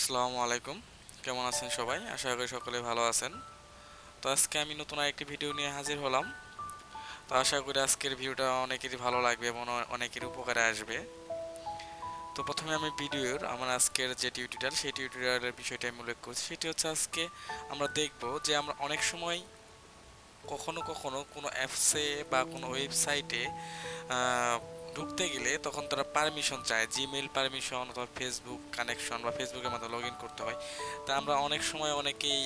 আসসালামু আলাইকুম। কেমন আছেন সবাই? আশা করি সকলে ভালো আছেন। তো আজকে আমি নতুন আরেকটি ভিডিও নিয়ে হাজির হলাম। তো আশা করি আজকের ভিডিওটা অনেকেরই ভালো লাগবে এবং অনেকেরই উপকারে আসবে। তো প্রথমে আমি আমার আজকের যে টিউটোরিয়াল সেই টিউটোরিয়ালের বিষয়টা আমি উল্লেখ করছি। সেটি হচ্ছে আজকে আমরা দেখব যে আমরা অনেক সময় কখনো কখনো কোনো অ্যাপসে বা কোনো ওয়েবসাইটে ঢুকতে গেলে তখন তারা পারমিশন চায়, জিমেইল পারমিশন অথবা ফেসবুক কানেকশন বা ফেসবুকের মাধ্যমে লগ ইন করতে হয়। তা আমরা অনেক সময় অনেকেই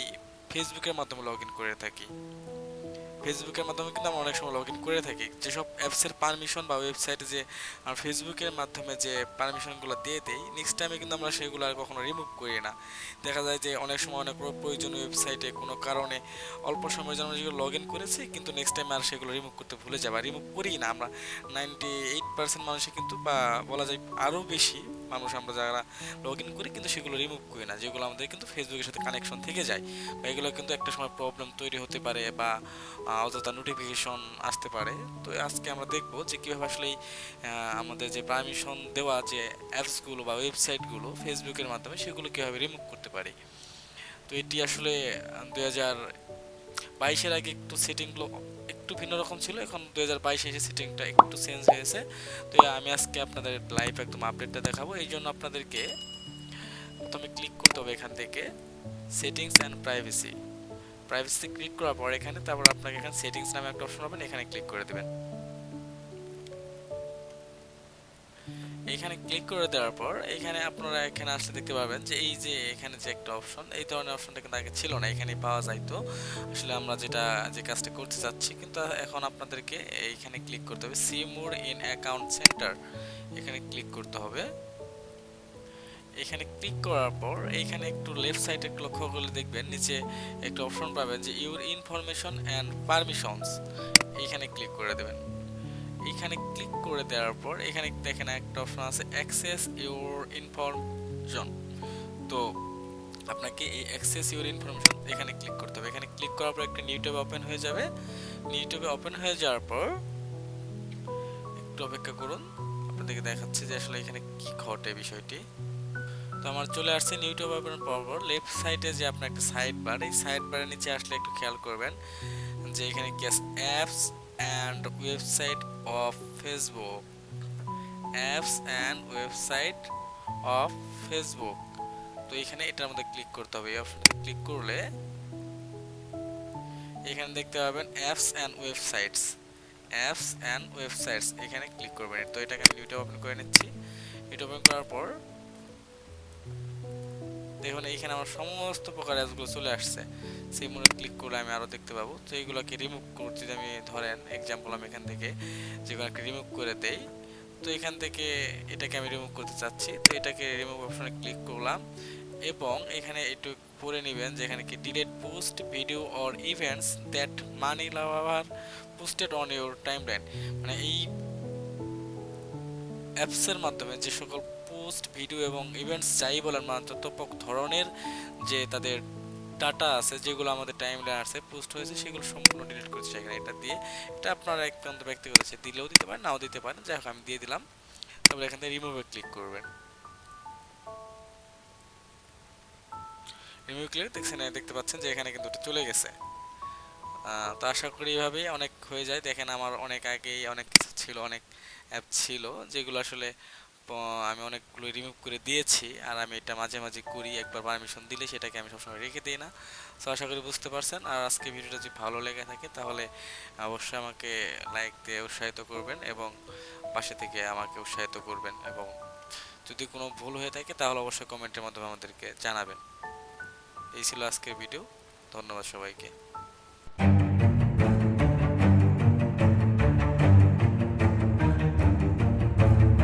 ফেসবুকের মাধ্যমে লগ ইন করে থাকি। ফেসবুকের মাধ্যমে কিন্তু আমরা অনেক সময় লগ ইন করে থাকি। যেসব অ্যাপসের পারমিশন বা ওয়েবসাইটে যে ফেসবুকের মাধ্যমে যে পারমিশনগুলো দিয়ে দেই, নেক্সট টাইমে কিন্তু আমরা সেগুলো আর কখনো রিমুভ করি না। দেখা যায় যে অনেক সময় অনেক প্রয়োজনীয় ওয়েবসাইটে কোনো কারণে অল্প সময়ের জন্য যেগুলো লগ ইন করেছি কিন্তু নেক্সট টাইম আর সেগুলো রিমুভ করতে ভুলে যাবো, রিমুভ করি না আমরা। 98% মানুষই কিন্তু, বা বলা যায় আরও বেশি মানুষ আমরা যারা লগ ইন করি কিন্তু সেগুলো রিমুভ করি না, যেগুলো আমাদের কিন্তু ফেসবুকের সাথে কানেকশন থেকে যায়, বা এগুলো কিন্তু একটা সময় প্রবলেম তৈরি হতে পারে বা অযথা নোটিফিকেশন আসতে পারে। তো আজকে আমরা দেখব যে কীভাবে আসলে আমাদের যে পারমিশন দেওয়া যে অ্যাপসগুলো বা ওয়েবসাইটগুলো ফেসবুকের মাধ্যমে সেগুলো কীভাবে রিমুভ করতে পারি। তো এটি আসলে 2022-এর আগে একটু সেটিংগুলো একটু ভিন্ন রকম ছিল, এখন 2022-এ এসে সেটিংটা একটু চেঞ্জ হয়েছে। তো আমি আজকে আপনাদের লাইভ একদম আপডেটটা দেখাবো। এই জন্য আপনাদেরকে প্রথমে ক্লিক করতে হবে এখান থেকে settings and privacy. Privacy click করার পর এখানে তারপর আপনাকে এখানে সেটিংস নামে একটা অপশন পাবেন, এখানে ক্লিক করে দেবেন। এখানে ক্লিক করে দেওয়ার পর এখানে আপনারা এখানে আসলে দেখতে পাবেন যে এই যে এখানে যে একটা অপশন, এই ধরনের অপশনটা কিন্তু আগে ছিল না, এখানে পাওয়া যাইতো। আসলে আমরা যে কাজটা করতে যাচ্ছি কিন্তু এখন আপনাদেরকে এইখানে ক্লিক করতে হবে see more in account centre, এখানে ক্লিক করতে হবে। এখানে ক্লিক করার পর এইখানে একটু লেফট সাইডে একটু লক্ষ্য করলে দেখবেন নিচে একটা অপশন পাবেন যে ইউর ইনফরমেশন অ্যান্ড পারমিশনস, এইখানে ক্লিক করে দেবেন। এখানে ক্লিক করে দেওয়ার পর এখানে দেখেন একটা অপশন আছে অ্যাক্সেস ইউর ইনফরমেশন। তো আপনাকে এই অ্যাক্সেস ইউর ইনফরমেশন এখানে ক্লিক করতে হবে। এখানে ক্লিক করার পর একটা নিউ ট্যাব ওপেন হয়ে যাবে। নিউ ট্যাবে ওপেন হয়ে যাওয়ার পর একটু অপেক্ষা করুন, আপনাদেরকে দেখাচ্ছে যে আসলে এখানে কি ঘটে বিষয়টি। তো আমার চলে আসছে নিউ ট্যাব ওপেন পর লেফট সাইডে যে আপনার একটা সাইড বার, এই সাইড বারের নিচে আসলে একটু খেয়াল করবেন যে এখানে কি আছে apps and website of Facebook, apps and website of Facebook. তো এখানে এটার মধ্যে ক্লিক করতে হবে। এই অপশনে ক্লিক করলে এখানে দেখতে পাবেন apps and websites, apps and websites, এখানে ক্লিক করবেন। তো এটাকে আমি ইউটিউব ওপেন করে নিচ্ছি। ইউটিউব ওপেন করার পর দেখুন এইখানে আমার সমস্ত প্রকার অ্যাপসগুলো চলে আসছে। সেই মনে ক্লিক করলে আমি আরও দেখতে পাবো। তো এইগুলোকে রিমুভ করতে, যদি আমি ধরেন এক্সাম্পল আমি এখান থেকে যেগুলোকে রিমুভ করে দেই, তো এখান থেকে এটাকে আমি রিমুভ করতে চাচ্ছি। তো এটাকে রিমুভ অপশনে ক্লিক করলাম এবং এখানে একটু পড়ে নেবেন যে এখানে কি delete post video or events that money lover posted on your timeline, মানে এই অ্যাপসের মাধ্যমে যে সকল পোস্ট ভিডিও এবং ইভেন্টস যাই বলেন মারাত্মক ধরনের যে তাদের ডাটা আছে যেগুলো আমাদের টাইমলাইনে আছে পোস্ট হয়েছে সেগুলো সম্পূর্ণ ডিলিট করতে চাই। এখানে এটা দিয়ে, এটা আপনারা একান্ত ব্যক্তিগত আছে, দিলেও দিতে পারেন নাও দিতে পারেন, যাই হোক আমি দিয়ে দিলাম। তারপরে এখান থেকে রিমুভে ক্লিক করবেন। রিমুভ ক্লিক দেখছেন, দেখতে পাচ্ছেন যে এখানে কিন্তু চলে গেছে। তো আশা করি এইভাবেই অনেক হয়ে যায়। দেখেন আমার অনেক আগেই অনেক কিছু ছিল, অনেক অ্যাপ ছিল যেগুলো আসলে আমি অনেকগুলো রিমুভ করে দিয়েছি, আর আমি এটা মাঝে মাঝে করি, একবার পারমিশন দিলে সেটাকে আমি সবসময় রেখে দিই না। তো আশা করি বুঝতে পারছেন। আর আজকে ভিডিওটা যদি ভালো লেগে থাকে তাহলে অবশ্যই আমাকে লাইক দিয়ে উৎসাহিত করবেন এবং পাশে থেকে আমাকে উৎসাহিত করবেন, এবং যদি কোনো ভুল হয়ে থাকে তাহলে অবশ্যই কমেন্টের মাধ্যমে আমাদেরকে জানাবেন। এই ছিল আজকের ভিডিও। ধন্যবাদ সবাইকে।